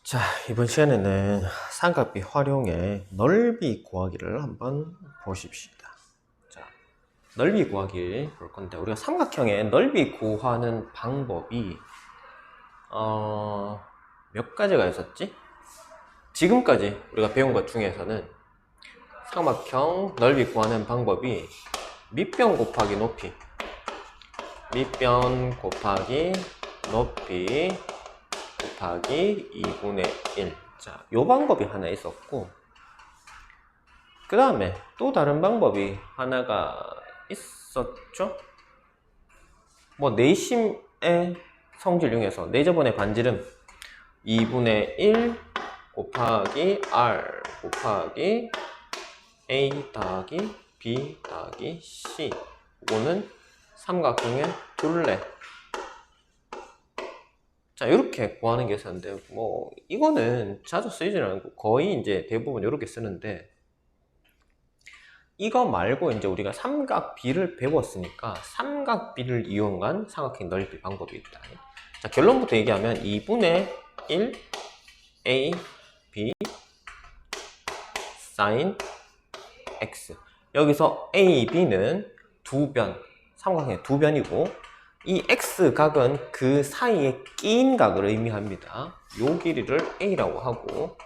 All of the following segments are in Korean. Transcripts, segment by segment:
자, 이번 시간에는 삼각비 활용의 넓이 구하기를 한번 보십시다. 자, 넓이 구하기 볼 건데, 우리가 삼각형의 넓이 구하는 방법이 몇 가지가 있었지? 지금까지 우리가 배운 것 중에서는 삼각형 넓이 구하는 방법이 밑변 곱하기 높이, 밑변 곱하기 높이 곱하기 2분의 1. 자, 요 방법이 하나 있었고, 그 다음에 또 다른 방법이 하나가 있었죠? 뭐, 내심의 성질 중에서 내저번의 반지름 2분의 1 곱하기 R 곱하기 A 더하기 B 더하기 C. 이거는 삼각형의 둘레. 자, 이렇게 구하는 게 있었는데, 뭐, 이거는 자주 쓰이지는 않고, 거의 이제 대부분 이렇게 쓰는데, 이거 말고 이제 우리가 삼각비를 배웠으니까, 삼각비를 이용한 삼각형 넓이 방법이 있다. 자, 결론부터 얘기하면, 2분의 1 A, B, sin X. 여기서 A, B는 두 변, 삼각형의 두 변이고, 이 X각은 그 사이에 끼인 각을 의미합니다. 요 길이를 A라고 하고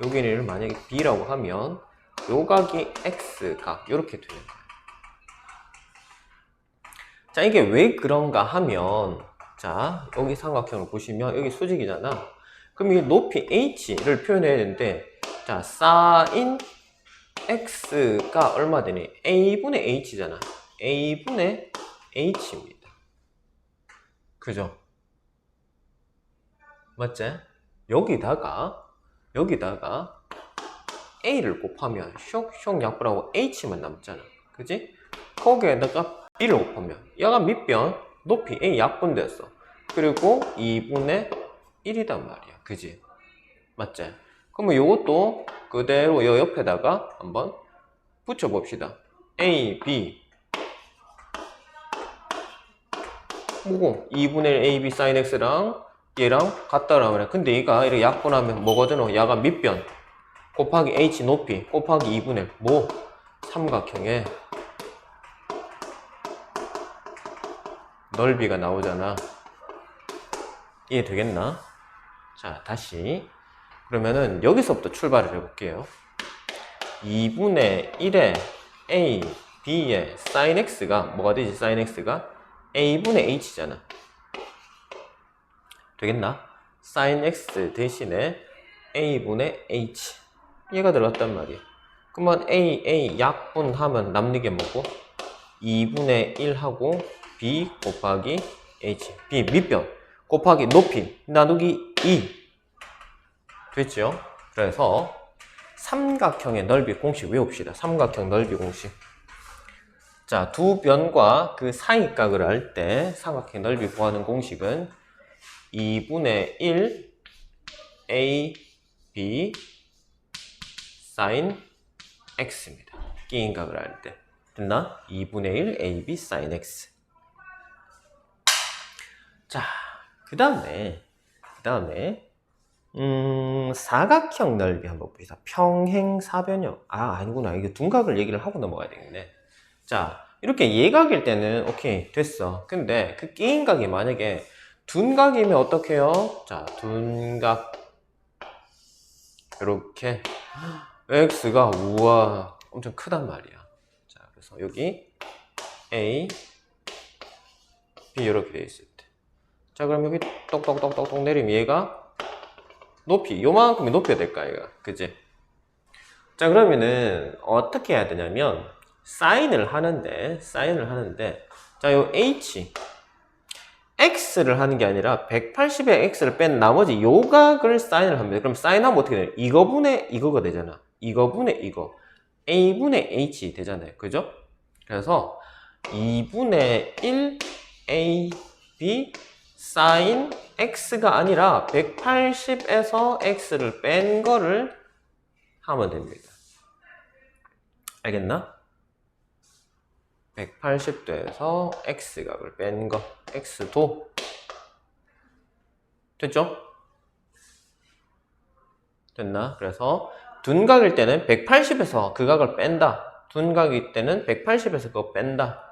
요 길이를 만약에 B라고 하면 요 각이 X각 이렇게 되는 거예요. 자, 이게 왜 그런가 하면, 자, 여기 삼각형을 보시면 여기 수직이잖아. 그럼 이 높이 H를 표현해야 되는데, 자, sin X가 얼마 되니? A분의 H잖아. A분의 H입니다. 그죠? 맞지? 여기다가 A를 곱하면 쇽쇽 약분하고 H만 남잖아. 그지? 거기에다가 B를 곱하면 얘가 밑변 높이 A 약분됐어. 그리고 2분의 1이단 말이야. 그지? 맞지? 그러면 요것도 그대로 요 옆에다가 한번 붙여봅시다. A, B 뭐고 2분의 1 AB sin X랑 얘랑 같다라 그래. 근데 얘가 이렇게 약분하면 뭐거든? 얘가 밑변 곱하기 H 높이 곱하기 2분의 1 뭐? 삼각형의 넓이가 나오잖아. 이해되겠나? 자, 다시 그러면은 여기서부터 출발을 해볼게요. 2분의 1의 A, B의 sin X가 뭐가 되지? sin X가 A분의 H잖아. 되겠나? sin X 대신에 A분의 H 얘가 들어갔단 말이야. 그러면 A 약분하면 남는 게 뭐고? 2분의 1하고 B 곱하기 H B 밑변 곱하기 높이 나누기 2 됐죠? 그래서 삼각형의 넓이 공식 외웁시다. 삼각형 넓이 공식. 자, 두 변과 그 사이각을 할 때 삼각형 넓이 구하는 공식은 2분의 1 A, B, sin X입니다. 끼인각을 할 때. 됐나? 2분의 1 A, B, sin X. 자, 그 다음에 사각형 넓이 한번 봅시다. 평행사변형. 아니구나. 이게 둔각을 얘기를 하고 넘어가야 되겠네. 자, 이렇게 예각일 때는 오케이 됐어. 근데 그 끼인각이 만약에 둔각이면 어떻게 해요? 자, 둔각 이렇게 x가 우와 엄청 크단 말이야. 자, 그래서 여기 a, b 이렇게 돼 있을 때, 자, 그럼 여기 똑똑똑똑똑 내리면 얘가 높이 요만큼의 높이가 될까 얘가, 그지? 자, 그러면은 어떻게 해야 되냐면 사인을 하는데 자, 요 h x를 하는 게 아니라 180의 x를 뺀 나머지 요각을 사인을 합니다. 그럼 사인하면 어떻게 돼요? 이거분의 이거가 되잖아. 이거분의 이거 a분의 h 되잖아요. 그죠? 그래서 2분의 1 a b sin x가 아니라 180에서 x를 뺀 거를 하면 됩니다. 알겠나? 180도에서 x각을 뺀 거, x도 됐죠? 됐나? 그래서 둔각일 때는 180에서 그 각을 뺀다. 둔각일 때는 180에서 그거 뺀다.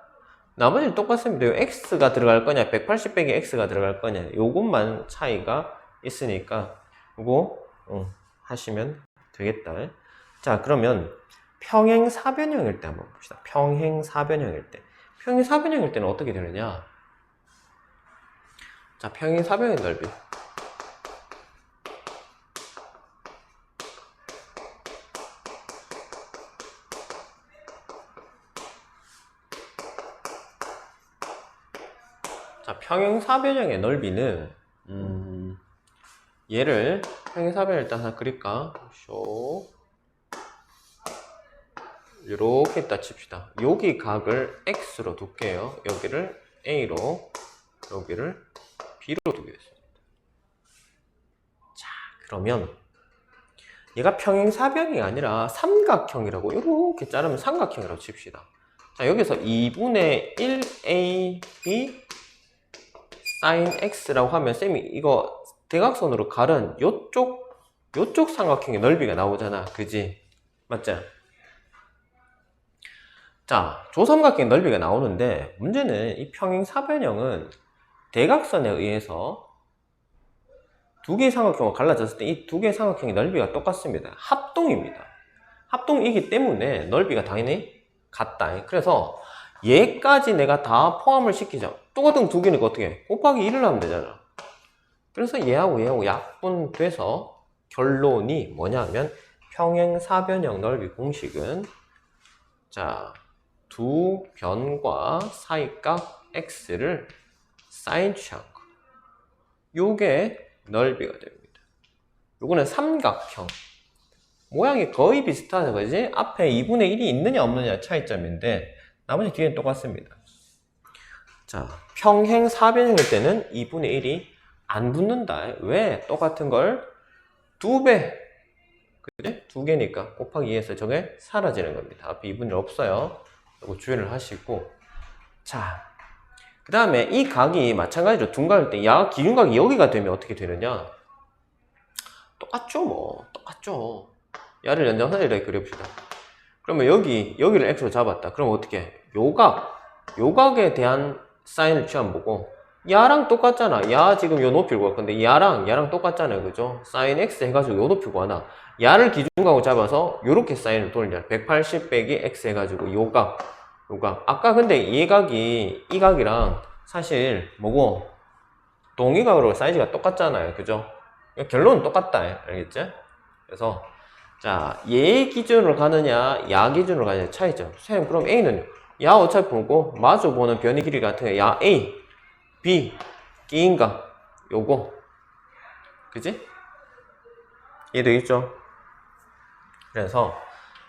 나머지는 똑같습니다. 요 x가 들어갈 거냐, 180 빼기 x가 들어갈 거냐, 요것만 차이가 있으니까 요거 하시면 되겠다. 자, 그러면 평행사변형일 때 한번 봅시다. 평행사변형일 때. 평행사변형일 때는 어떻게 되느냐? 자, 평행사변형 넓이. 자, 평행사변형의 넓이는 얘를 평행사변을 일단 하나 그릴까? 쇼. 이렇게 딱 칩시다. 여기 각을 x로 둘게요. 여기를 a로, 여기를 b로 두겠습니다. 자, 그러면 얘가 평행사변이 아니라 삼각형이라고 이렇게 자르면 삼각형이라고 칩시다. 자, 여기서 2분의 1ab sin x라고 하면 쌤이 이거 대각선으로 가른 요쪽 삼각형의 넓이가 나오잖아. 그지? 맞지? 자, 조삼각형의 넓이가 나오는데 문제는 이 평행사변형은 대각선에 의해서 두 개의 삼각형을 갈라졌을 때 이 두 개의 삼각형의 넓이가 똑같습니다. 합동입니다. 합동이기 때문에 넓이가 당연히 같다. 그래서 얘까지 내가 다 포함을 시키자. 똑같은 두 개니까 어떻게 해? 곱하기 1을 하면 되잖아. 그래서 얘하고 약분돼서 결론이 뭐냐면 평행사변형 넓이 공식은 자, 두 변과 사이각 x를 사인 취한 거. 요게 넓이가 됩니다. 요거는 삼각형. 모양이 거의 비슷하죠, 그지? 앞에 2분의 1이 있느냐 없느냐 차이점인데 나머지 뒤에는 똑같습니다. 자, 평행사변형일 때는 2분의 1이 안 붙는다. 왜? 똑같은 걸 2배, 그지? 2개니까 곱하기 2에서 저게 사라지는 겁니다. 앞에 2분의 1 없어요. 이거 주의를 하시고. 자, 그 다음에 이 각이 마찬가지로 둔각일 때 기준각이 여기가 되면 어떻게 되느냐? 똑같죠, 뭐. 똑같죠. 야를 연장선을 이렇게 그려봅시다. 그러면 여기를 x로 잡았다. 그럼 어떻게 해? 요각에 대한 사인을 취한 보고, 야랑 똑같잖아. 야 지금 요 높이를 구할 건데, 야랑 똑같잖아요. 그죠? 사인 x 해가지고 요 높이 구하나. 야를 기준각으로 잡아서 요렇게 사인을 돌리냐. 180 빼기 x 해가지고 요각. 아까 근데 이 각이랑 사실 뭐고? 동의각으로 사이즈가 똑같잖아요. 그죠? 결론은 똑같다. 알겠지? 그래서 자, 얘 기준으로 가느냐, 야 기준으로 가느냐 차이점. 선생님, 그럼 A는요? 야 어차피 보고 마주 보는 변의 길이 같은 게 야 A, B, 끼인가? 요거. 그지? 이해되겠죠? 그래서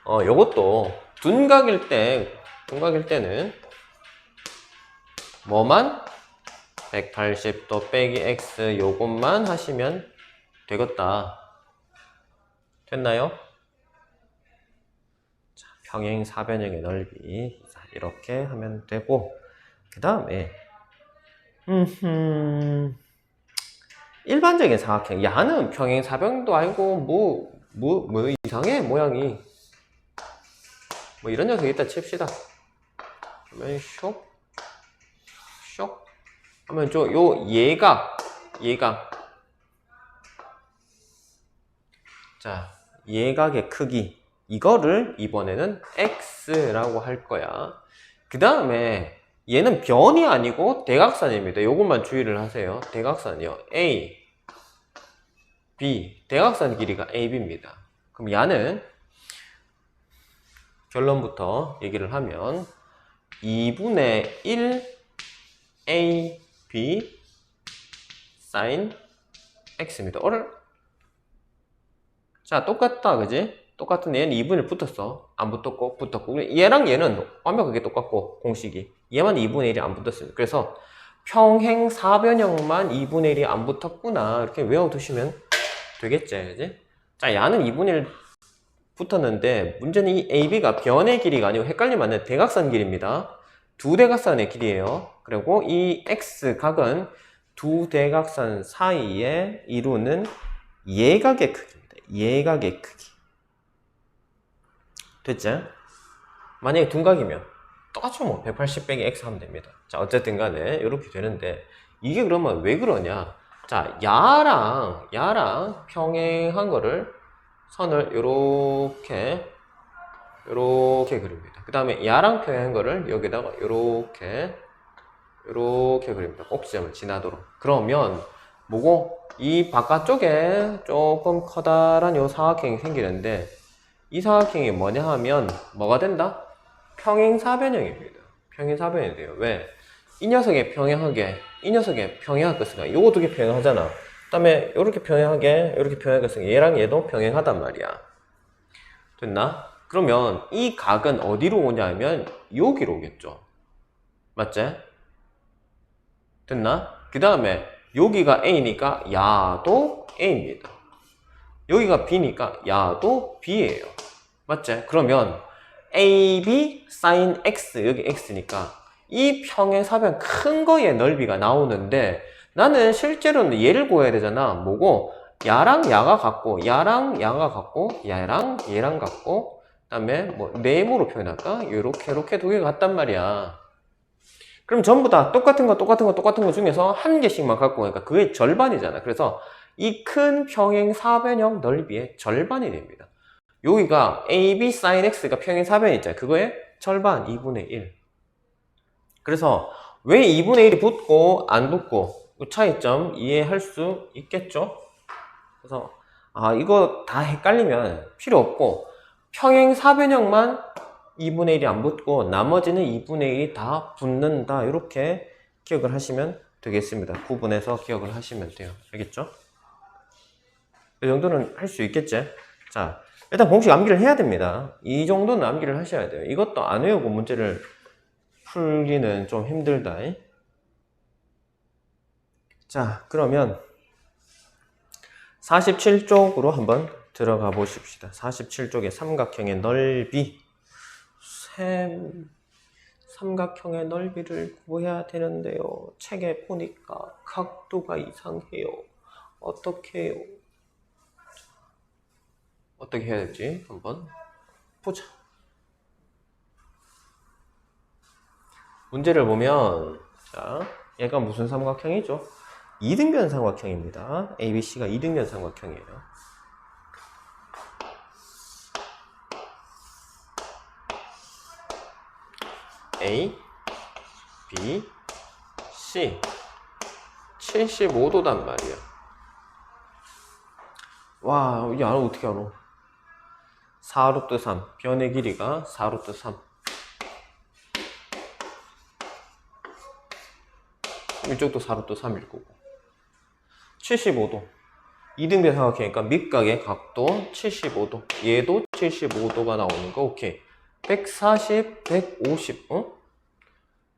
요것도 둔각일 때는 뭐만? 180도 빼기 X 요것만 하시면 되겠다. 됐나요? 자, 평행사변형의 넓이 이렇게 하면 되고, 그 다음에 일반적인 삼각형, 야는 평행사변도 아니고 뭐 이상해 모양이. 뭐 이런 녀석이 있다 칩시다. 그러면 쇽 하면 요 얘각. 자, 얘각의 크기, 이거를 이번에는 x라고 할 거야. 그 다음에 얘는 변이 아니고 대각선입니다. 요것만 주의를 하세요. 대각선이요. A, B, 대각선 길이가 AB입니다. 그럼 야는 결론부터 얘기를 하면 2분의 1 AB sin x입니다. 자, 똑같다, 그지? 똑같은데 얘는 2분의 1 붙었어. 안 붙었고, 얘랑 얘는 완벽하게 똑같고, 공식이. 얘만 2분의 1이 안 붙었어요. 그래서 평행사변형만 2분의 1이 안 붙었구나. 이렇게 외워두시면 되겠지, 그지? 자, 야는 2분의 1 붙었는데, 문제는 이 AB가 변의 길이가 아니고 헷갈리면 안 돼. 대각선 길이입니다. 두 대각선의 길이에요. 그리고 이 X각은 두 대각선 사이에 이루는 예각의 크기입니다. 예각의 크기. 됐죠? 만약에 둔각이면 똑같이 뭐 180 빼기 x 하면 됩니다. 자, 어쨌든 간에 이렇게 되는데 이게 그러면 왜 그러냐? 자, 야랑 평행한 거를 선을 요렇게 그립니다. 그 다음에 야랑 평행한 거를 여기다가 요렇게 그립니다. 꼭지점을 지나도록. 그러면 뭐고? 이 바깥쪽에 조금 커다란 요 사각형이 생기는데 이 사각형이 뭐냐 하면 뭐가 된다? 평행사변형입니다. 평행사변이 돼요. 왜? 이 녀석에 평행하게 쓰니까 요거 두 개 평행하잖아. 그 다음에 요렇게 평행하게 쓰니까 얘랑 얘도 평행하단 말이야. 됐나? 그러면 이 각은 어디로 오냐면 여기로 오겠죠. 맞지? 됐나? 그 다음에 여기가 A니까 야도 A입니다. 여기가 B니까 야도 B예요. 맞지? 그러면 AB sin X, 여기 X니까 이 평행사변 큰 거의 넓이가 나오는데 나는 실제로는 얘를 구해야 되잖아. 뭐고? 야랑 야가 같고 얘랑 얘랑 같고 그 다음에 뭐 네모로 표현할까? 요렇게 두 개가 같단 말이야. 그럼 전부 다 똑같은 거 중에서 한 개씩만 갖고 오니까 그게 절반이잖아. 그래서 이 큰 평행사변형 넓이의 절반이 됩니다. 여기가 AB sin X가 평행사변 있잖아요. 그거의 절반, 2분의 1. 그래서 왜 2분의 1이 붙고 안 붙고 그 차이점 이해할 수 있겠죠? 그래서 이거 다 헷갈리면 필요 없고 평행사변형만 2분의 1이 안 붙고 나머지는 2분의 1이 다 붙는다. 이렇게 기억을 하시면 되겠습니다. 구분해서 기억을 하시면 돼요. 알겠죠? 이 정도는 할 수 있겠지? 자, 일단 공식 암기를 해야 됩니다. 이 정도는 암기를 하셔야 돼요. 이것도 안 외우고 문제를 풀기는 좀 힘들다. 자, 그러면 47쪽으로 한번 들어가 보십시다. 47쪽의 삼각형의 넓이. 삼각형의 넓이를 구해야 되는데요. 책에 보니까 각도가 이상해요. 어떻게 해요? 어떻게 해야 될지 한번 보자. 문제를 보면 자, 얘가 무슨 삼각형이죠? 이등변 삼각형입니다. ABC가 이등변 삼각형이에요. A, B, C 75도단 말이야. 와, 이 알아? 어떻게 알아? 4루트 3 변의 길이가 4루트 3 이쪽도 4루트 3일 거고 75도 이등변 삼각형이니까 밑각의 각도 75도 얘도 75도가 나오는 거 오케이 140, 150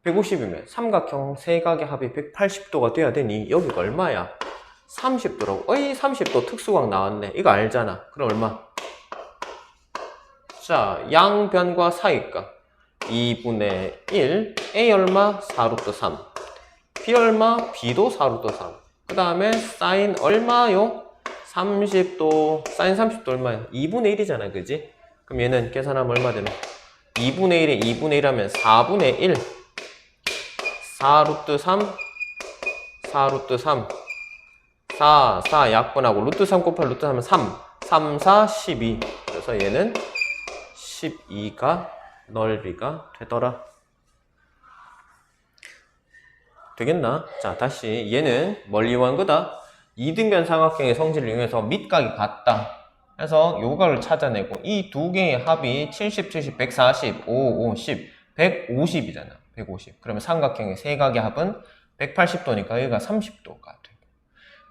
150이면 삼각형 세 각의 합이 180도가 돼야 되니 여기가 얼마야? 30도라고. 어이 30도 특수각 나왔네. 이거 알잖아. 그럼 얼마? 자, 양변과 사이각 2분의 1 A 얼마? 4루트 3 B 얼마? B도 4루트 3 그 다음에 사인 얼마요? 30도 사인 30도 얼마야? 2분의 1이잖아 그지? 그럼 얘는 계산하면 얼마 되나? 2분의 1에 2분의 1 하면 4분의 1 4루트 3 4루트 3 4 약분하고 루트 3 곱하기 루트 3 하면 3 4 12 그래서 얘는 12가 넓이가 되더라. 되겠나? 자, 다시 얘는 뭘 이용한 거다? 이등변 삼각형의 성질을 이용해서 밑각이 같다. 그래서 요각을 찾아내고 이 두 개의 합이 70, 70, 140, 5, 5, 10, 150이잖아. 150. 그러면 삼각형의 세 각의 합은 180도니까 여기가 30도가 되고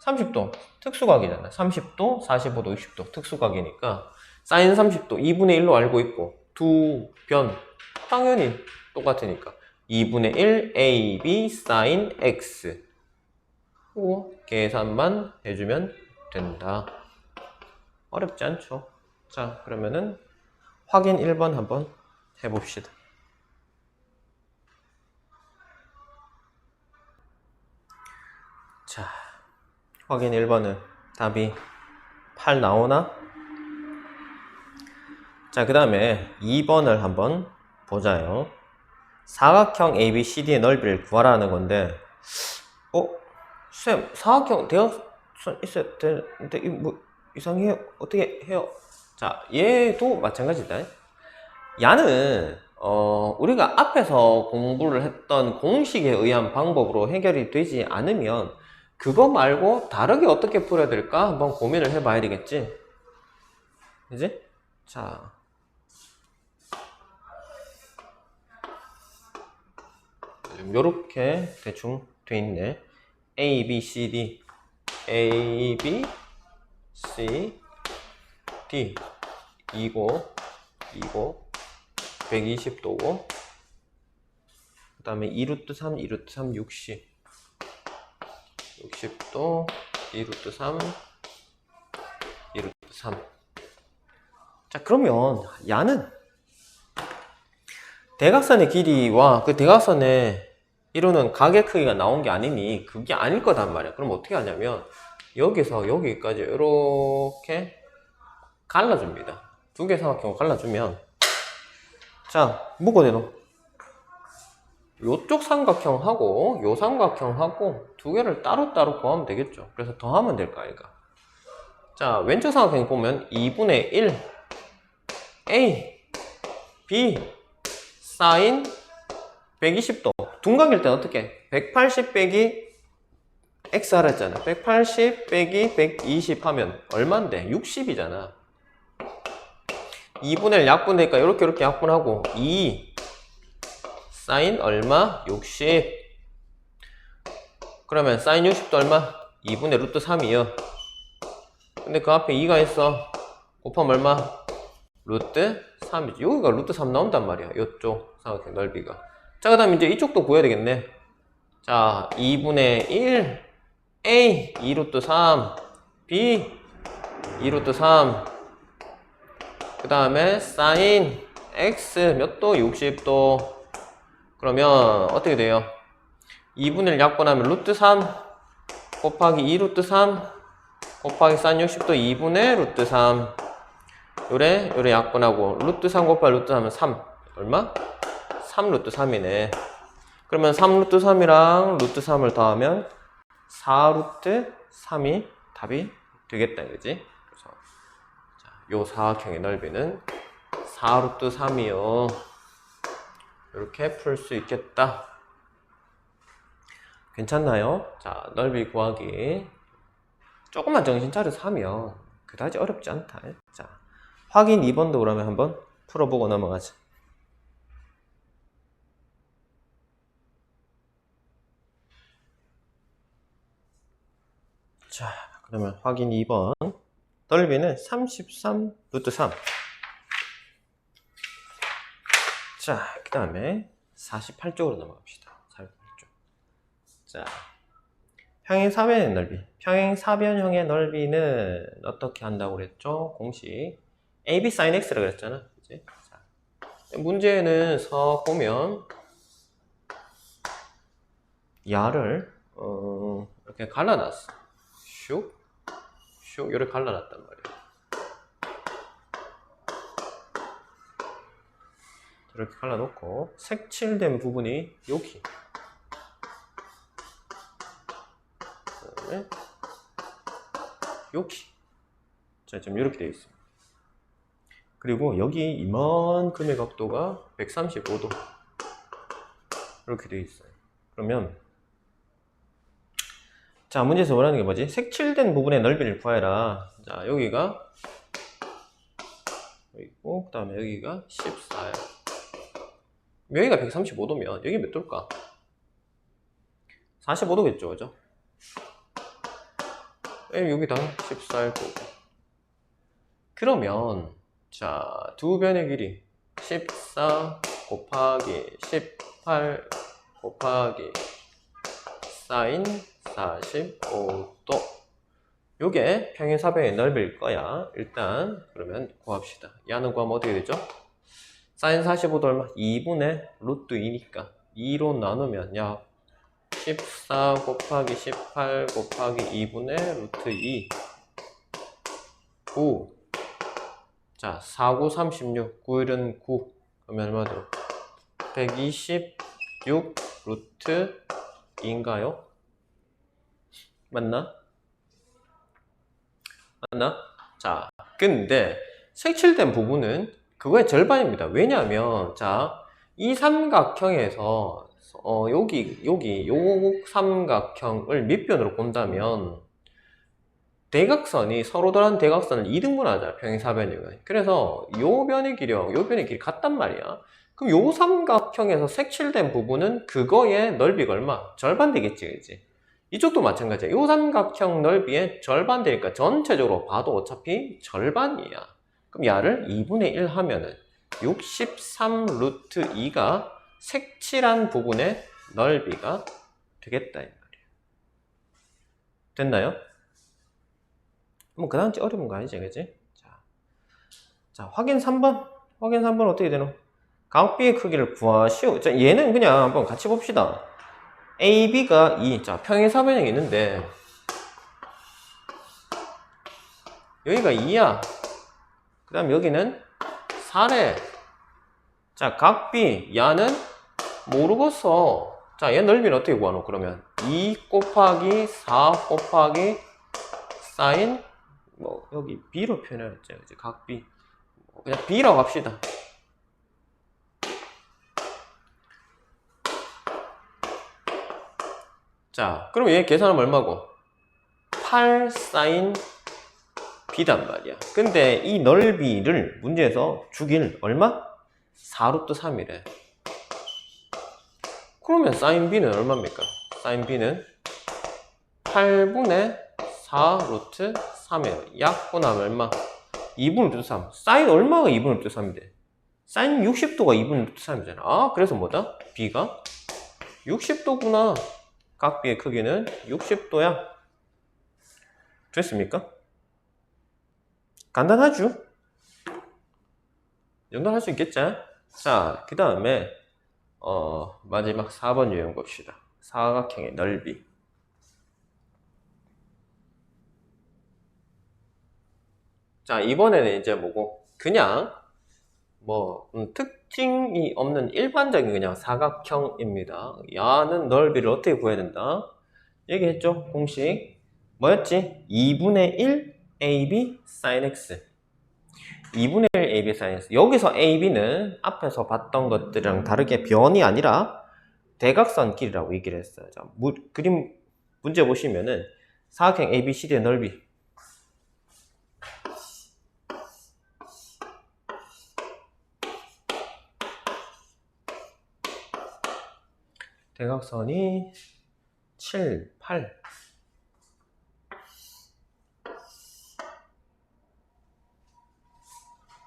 30도 특수각이잖아. 30도, 45도, 60도 특수각이니까 사인 30도 2분의 1로 알고 있고 두 변 당연히 똑같으니까 2분의 1 AB sin X 계산만 해주면 된다. 어렵지 않죠? 자, 그러면은 확인 1번 한번 해봅시다. 자, 확인 1번은 답이 8 나오나? 자, 그 다음에 2번을 한번 보자요. 사각형 ABCD의 넓이를 구하라는 건데, 쌤, 사각형 대각선 있어야 되는데, 이거 뭐, 이상해요? 어떻게 해요? 자, 얘도 마찬가지다. 야는, 우리가 앞에서 공부를 했던 공식에 의한 방법으로 해결이 되지 않으면, 그거 말고 다르게 어떻게 풀어야 될까? 한번 고민을 해봐야 되겠지? 그지? 자. 요렇게 대충 돼 있네. A, B, C, D. A, B, C, D. 이고 120도고. 그 다음에 2루트 3, 2루트 3, 60. 60도, 2루트 3, 2루트 3. 자, 그러면 야는 대각선의 길이와 그 대각선의 이루는 각의 크기가 나온 게 아니니 그게 아닐 거단 말이야. 그럼 어떻게 하냐면 여기서 여기까지 이렇게 갈라줍니다. 두 개 삼각형을 갈라주면, 자, 묶어내놓. 요쪽 삼각형하고 요 삼각형하고 두 개를 따로따로 구하면 되겠죠. 그래서 더하면 될까 아이가. 자, 왼쪽 삼각형 보면 2분의 1 A B 사인 120도. 둔각일 때는 어떻게? 180 빼기 X 하라 했잖아. 180 빼기 120 하면 얼만데? 60이잖아. 2분의 1 약분되니까 이렇게 약분하고 2 사인 얼마? 60. 그러면 사인 60도 얼마? 2분의 루트 3이요. 근데 그 앞에 2가 있어. 곱하면 얼마? 루트 3이지. 여기가 루트 3 나온단 말이야. 이쪽 삼각형 넓이가. 자, 그 다음에 이제 이쪽도 구해야 되겠네. 자, 2분의 1 A 2루트 3 B 2루트 3. 그 다음에 사인 X 몇 도? 60도. 그러면 어떻게 돼요? 2분의 1 약분하면 루트 3 곱하기 2루트 3 곱하기 사인 60도 2분의 루트 3. 요래 약분하고 루트 3 곱하기 루트 3은 3 얼마? 3 루트 3이네. 그러면 3 루트 3이랑 루트 3을 더하면 4 루트 3이 답이 되겠다, 그지? 그래서 자, 요 사각형의 넓이는 4 루트 3이요. 이렇게 풀 수 있겠다. 괜찮나요? 자, 넓이 구하기 조금만 정신 차려서 하면 그다지 어렵지 않다. 자, 확인 2번도 그러면 한번 풀어보고 넘어가자. 자, 그러면 확인 2번. 넓이는 33 루트 3. 자, 그 다음에 48쪽으로 넘어갑시다. 48쪽. 자, 평행사변의 넓이. 평행사변형의 넓이는 어떻게 한다고 그랬죠? 공식. AB sin X라고 그랬잖아. 그치? 자, 문제는 서 보면, 야를, 이렇게 갈라놨어. 슉, 이렇게 갈라놨단 말이야. 이렇게 갈라놓고 색칠된 부분이 여기. 그다음에 여기. 자, 지금 이렇게 되어 있습니다. 그리고 여기 이만큼의 각도가 135도. 이렇게 되어 있어요. 그러면 자, 문제에서 원하는 게 뭐지? 색칠된 부분의 넓이를 구해라. 자, 여기가 여기고, 그 다음에 여기가 14야. 여기가 135도면 여기 몇 도일까? 45도겠죠, 그죠? 여기다 14일 거고. 그러면 자, 두 변의 길이 14 곱하기 18 곱하기 사인 45도. 요게 평행사변의 넓이일 거야. 일단 그러면 구합시다. 야는 구하면 어떻게 되죠? 사인 45도 얼마? 2분의 루트 2니까 2로 나누면 약 14 곱하기 18 곱하기 2분의 루트 2. 9. 자, 4, 9, 36. 9일은 9. 그러면 얼마죠? 126 루트 2인가요? 맞나? 맞나? 자, 근데 색칠된 부분은 그거의 절반입니다. 왜냐하면, 자, 이 삼각형에서, 여기, 요 삼각형을 밑변으로 본다면, 대각선이 서로 다른 대각선을 2등분하잖아, 평행사변이면. 그래서 요 변의 길이랑 요 변의 길이 같단 말이야. 그럼 요 삼각형에서 색칠된 부분은 그거의 너비가 얼마? 절반 되겠지, 그치? 이쪽도 마찬가지야. 요 삼각형 넓이의 절반 되니까 전체적으로 봐도 어차피 절반이야. 그럼 야를 2분의 1 하면은 63 루트 2가 색칠한 부분의 넓이가 되겠다, 이 말이야. 됐나요? 뭐 그 다음 어려운 거 아니지, 그치? 자, 확인 3번. 확인 3번 어떻게 되노? 각비의 크기를 구하시오. 자, 얘는 그냥 한번 같이 봅시다. AB가 2. 자, 평행사변형이 있는데, 여기가 2야. 그 다음 여기는 4래. 자, 각비, 야는 모르겠어. 자, 얘 넓이는 어떻게 구하노? 그러면 2 곱하기 4 곱하기 사인, 뭐, 여기 B로 표현했죠. 이제 각비. 그냥 B라고 합시다. 자, 그럼 얘 계산하면 얼마고? 8 사인 B단 말이야. 근데 이 넓이를 문제에서 주길 얼마? 4루트 3이래. 그러면 사인 B는 얼마입니까? 사인 B는 8분의 4루트 3이에요. 약분하면 얼마? 2분의 루트 3. 사인 얼마가 2분의 루트 3인데? 사인 60도가 2분의 루트 3이잖아. 아, 그래서 뭐다? B가 60도구나. 각비의 크기는 60도야. 됐습니까? 간단하죠? 이 정도 할 수 있겠지? 자, 그 다음에 마지막 4번 유형 봅시다. 사각형의 넓이. 자, 이번에는 이제 뭐고? 그냥 뭐 특징이 없는 일반적인 그냥 사각형입니다. 야는 넓이를 어떻게 구해야 된다? 얘기했죠? 공식 뭐였지? 2분의 1 AB sin X. 2분의 1 AB sin X. 여기서 AB는 앞에서 봤던 것들이랑 다르게 변이 아니라 대각선 길이라고 얘기를 했어요. 자, 그림 문제 보시면은 사각형 ABCD의 넓이. 대각선이 7, 8.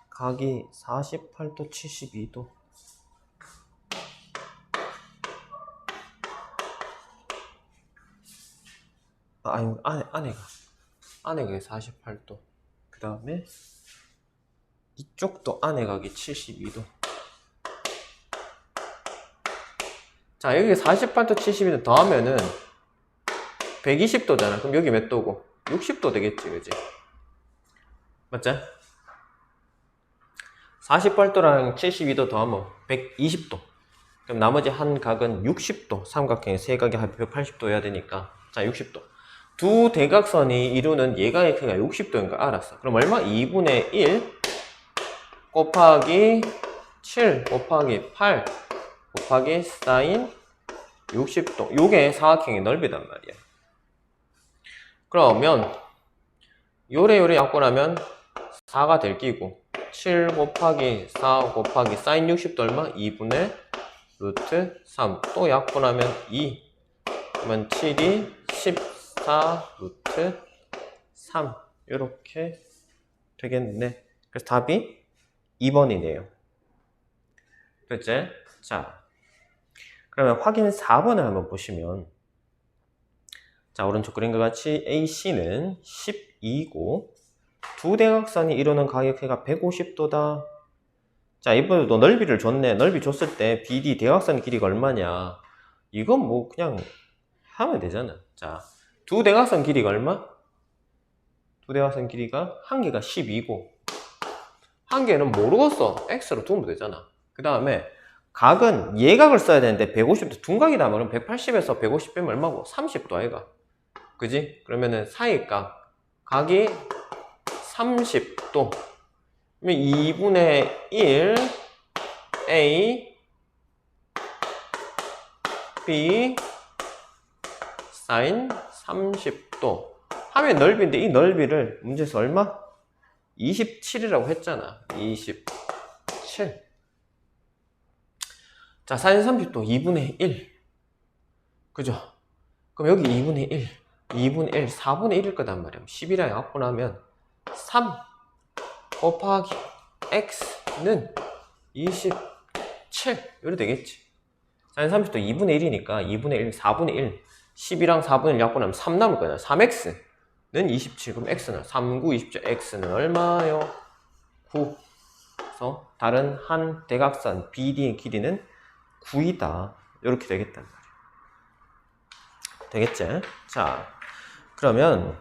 각이 48도, 72도. 아니, 안에 각이 48도. 그 다음에 이쪽도 안에 각이 72도. 자, 여기 48도, 72도 더하면은 120도잖아. 그럼 여기 몇 도고? 60도 되겠지, 그지? 맞지? 48도랑 72도 더하면 120도. 그럼 나머지 한 각은 60도. 삼각형의 세 각이 합이 180도여야 되니까. 자, 60도. 두 대각선이 이루는 예각의 크기가 60도인 거 알았어. 그럼 얼마? 2분의 1 곱하기 7 곱하기 8 곱하기 사인 60도. 요게 사각형의 넓이단 말이야. 그러면 요래 약분하면 4가 될 끼고 7 곱하기 4 곱하기 사인 60도 얼마? 2분의 루트 3. 또 약분하면 2. 그러면 7이 14 루트 3. 이렇게 되겠네. 그래서 답이 2번이네요. 그랬지? 자, 그러면 확인 4번을 한번 보시면, 자, 오른쪽 그림과 같이 AC는 12고 두 대각선이 이루는 각의 크기가 150도다. 자, 이번에도 넓이를 줬네. 넓이 줬을 때 BD 대각선 길이가 얼마냐? 이건 뭐 그냥 하면 되잖아. 자, 두 대각선 길이가 얼마? 두 대각선 길이가 한 개가 12고 한 개는 모르겠어. x로 두면 되잖아. 그 다음에 각은 예각을 써야 되는데 150도 둔각이다. 그럼 180에서 150 빼면 얼마고? 30도 아이가. 그지? 그러면은 사이각 각이 30도. 그러면 2분의 1 A B 사인 30도 하면 넓이인데 이 넓이를 문제에서 얼마? 27이라고 했잖아. 27. 자, 사인 30도 2분의 1. 그죠? 그럼 여기 2분의 1, 2분의 1, 4분의 1일 거단 말이야. 10이랑 약분하면 3 곱하기 x는 27. 이렇게 되겠지. 사인 30도 2분의 1이니까 2분의 1, 4분의 1. 10이랑 4분의 1 약분하면 3 남을 거냐. 3x는 27. 그럼 x는 3, 9, 27. x는 얼마요? 9. 그래서 다른 한 대각선 BD의 길이는 9이다. 이렇게 되겠단 말이야. 되겠지? 자, 그러면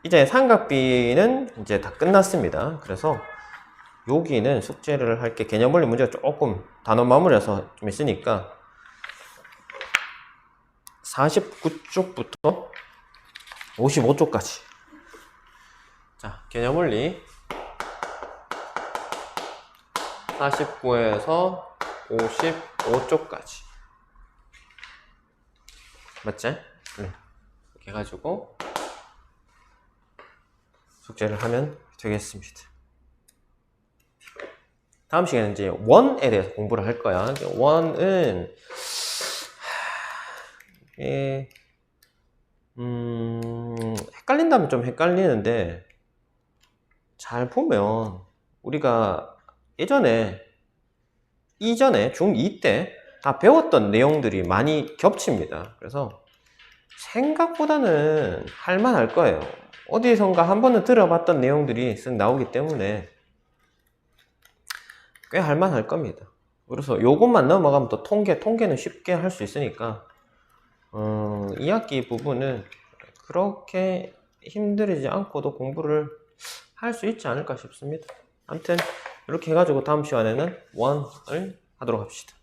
이제 삼각비는 이제 다 끝났습니다. 그래서 여기는 숙제를 할 게 개념 원리 문제가 조금 단원 마무리해서 좀 있으니까 49쪽부터 55쪽까지. 자, 개념 원리 49에서 55쪽까지. 맞지? 이렇게 해가지고 숙제를 하면 되겠습니다. 다음 시간에는 이제 원에 대해서 공부를 할 거야. 원은 헷갈린다면 좀 헷갈리는데 잘 보면 우리가 이전에 중2 때 다 배웠던 내용들이 많이 겹칩니다. 그래서 생각보다는 할만할 거예요. 어디선가 한 번은 들어봤던 내용들이 쓱 나오기 때문에 꽤 할만할 겁니다. 그래서 요것만 넘어가면 또 통계는 쉽게 할 수 있으니까 2학기 부분은 그렇게 힘들지 않고도 공부를 할 수 있지 않을까 싶습니다. 아무튼 이렇게 해가지고 다음 시간에는 원을 하도록 합시다.